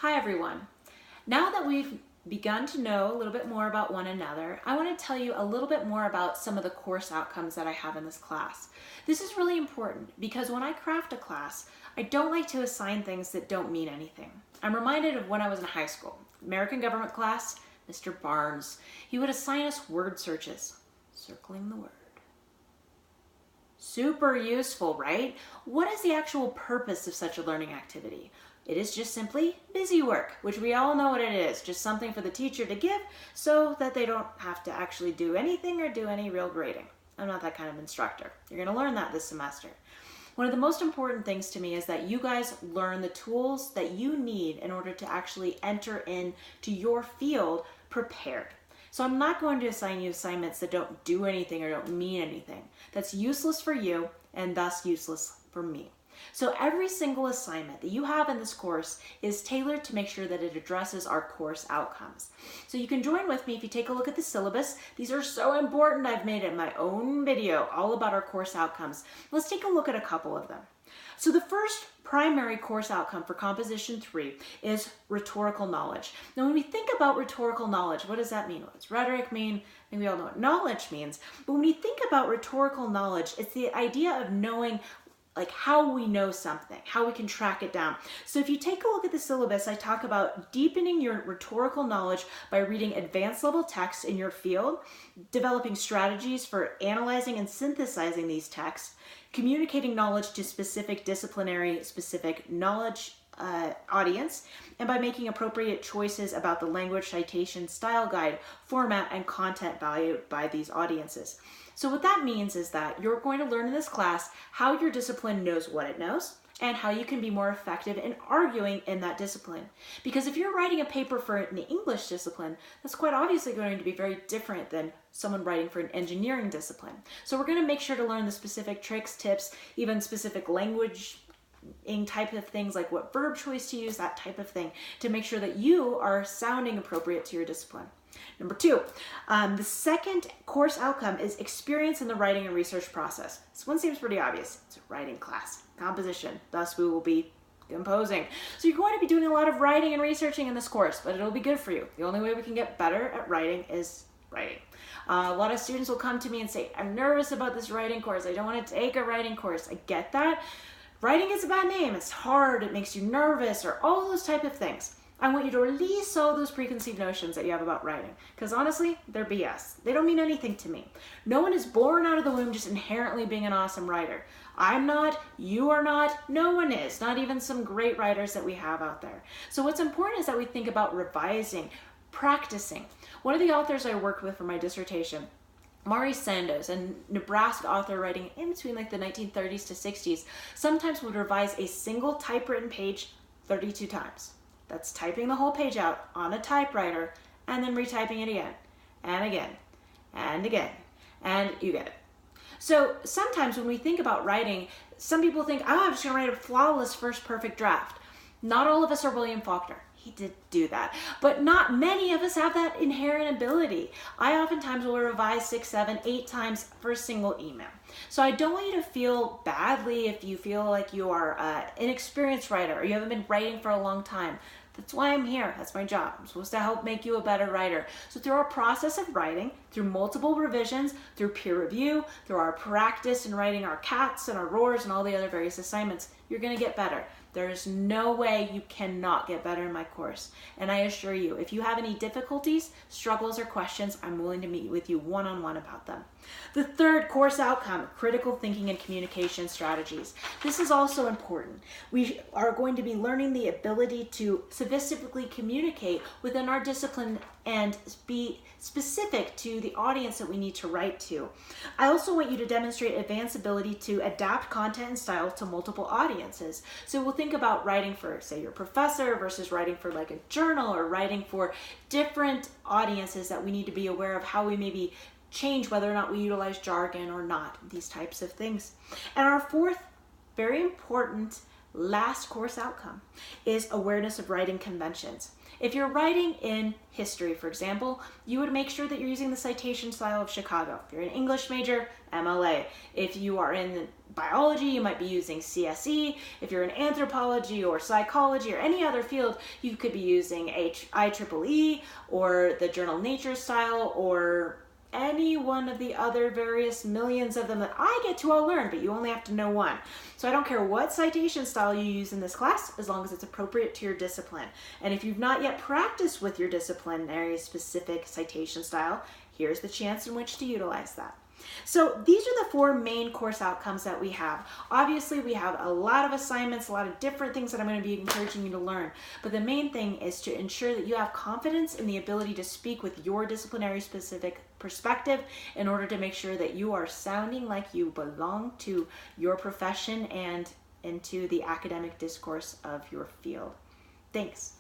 Hi everyone. Now that we've begun to know a little bit more about one another, I want to tell you a little bit more about some of the course outcomes that I have in this class. This is really important because when I craft a class, I don't like to assign things that don't mean anything. I'm reminded of when I was in high school. American government class, Mr. Barnes, he would assign us word searches, circling the word. Super useful, right? What is the actual purpose of such a learning activity? It is just simply busy work, which we all know what it is, just something for the teacher to give so that they don't have to actually do anything or do any real grading. I'm not that kind of instructor. You're going to learn that this semester. One of the most important things to me is that you guys learn the tools that you need in order to actually enter into your field prepared. So I'm not going to assign you assignments that don't do anything or don't mean anything. That's useless for you and thus useless for me. So every single assignment that you have in this course is tailored to make sure that it addresses our course outcomes. So you can join with me if you take a look at the syllabus. These are so important. I've made it my own video all about our course outcomes. Let's take a look at a couple of them. So the first primary course outcome for Composition 3 is rhetorical knowledge. Now when we think about rhetorical knowledge, what does that mean? What does rhetoric mean? I think we all know what knowledge means. But when we think about rhetorical knowledge, it's the idea of knowing like how we know something, how we can track it down. So if you take a look at the syllabus, I talk about deepening your rhetorical knowledge by reading advanced level texts in your field, developing strategies for analyzing and synthesizing these texts, communicating knowledge to specific disciplinary, specific knowledge audience, and by making appropriate choices about the language, citation, style guide, format, and content valued by these audiences. So what that means is that you're going to learn in this class how your discipline knows what it knows and how you can be more effective in arguing in that discipline. Because if you're writing a paper for an English discipline, that's quite obviously going to be very different than someone writing for an engineering discipline. So we're going to make sure to learn the specific tricks, tips, even specific language type of things like what verb choice to use, that type of thing, to make sure that you are sounding appropriate to your discipline. Number 2, the second course outcome is experience in the writing and research process. This one seems pretty obvious. It's a writing class, composition, thus we will be composing. So you're going to be doing a lot of writing and researching in this course, but it'll be good for you. The only way we can get better at writing is writing. A lot of students will come to me and say, I'm nervous about this writing course. I don't want to take a writing course. I get that. Writing is a bad name. It's hard. It makes you nervous or all those type of things. I want you to release all those preconceived notions that you have about writing, because honestly, they're BS. They don't mean anything to me. No one is born out of the womb just inherently being an awesome writer. I'm not, you are not, no one is, not even some great writers that we have out there. So what's important is that we think about revising, practicing. One of the authors I worked with for my dissertation, Mari Sandoz, a Nebraska author writing in between like the 1930s to 60s, sometimes would revise a single typewritten page 32 times. That's typing the whole page out on a typewriter and then retyping it again and again and again, and you get it. So sometimes when we think about writing, some people think, oh, I'm just gonna write a flawless first perfect draft. Not all of us are William Faulkner. He did do that, but not many of us have that inherent ability. I oftentimes will revise 6, 7, 8 times for a single email. So I don't want you to feel badly if you feel like you are an inexperienced writer or you haven't been writing for a long time. That's why I'm here. That's my job. I'm supposed to help make you a better writer. So through our process of writing, through multiple revisions, through peer review, through our practice in writing our cats and our roars and all the other various assignments, you're going to get better. There is no way you cannot get better in my course. And I assure you, if you have any difficulties, struggles, or questions, I'm willing to meet with you one-on-one about them. The third course outcome, critical thinking and communication strategies. This is also important. We are going to be learning the ability to sophisticatedly communicate within our discipline and be specific to the audience that we need to write to. I also want you to demonstrate advanced ability to adapt content and style to multiple audiences. So we'll think about writing for, say, your professor versus writing for like a journal or writing for different audiences that we need to be aware of how we maybe change whether or not we utilize jargon or not, these types of things. And our fourth, very important last course outcome is awareness of writing conventions. If you're writing in history, for example, you would make sure that you're using the citation style of Chicago. If you're an English major, MLA. If you are in biology, you might be using CSE. If you're in anthropology or psychology or any other field, you could be using IEEE or the journal Nature style or any one of the other various millions of them that I get to all learn, but you only have to know one. So I don't care what citation style you use in this class, as long as it's appropriate to your discipline. And if you've not yet practiced with your disciplinary specific citation style, here's the chance in which to utilize that. So these are the 4 main course outcomes that we have. Obviously, we have a lot of assignments, a lot of different things that I'm going to be encouraging you to learn. But the main thing is to ensure that you have confidence in the ability to speak with your disciplinary specific perspective in order to make sure that you are sounding like you belong to your profession and into the academic discourse of your field. Thanks.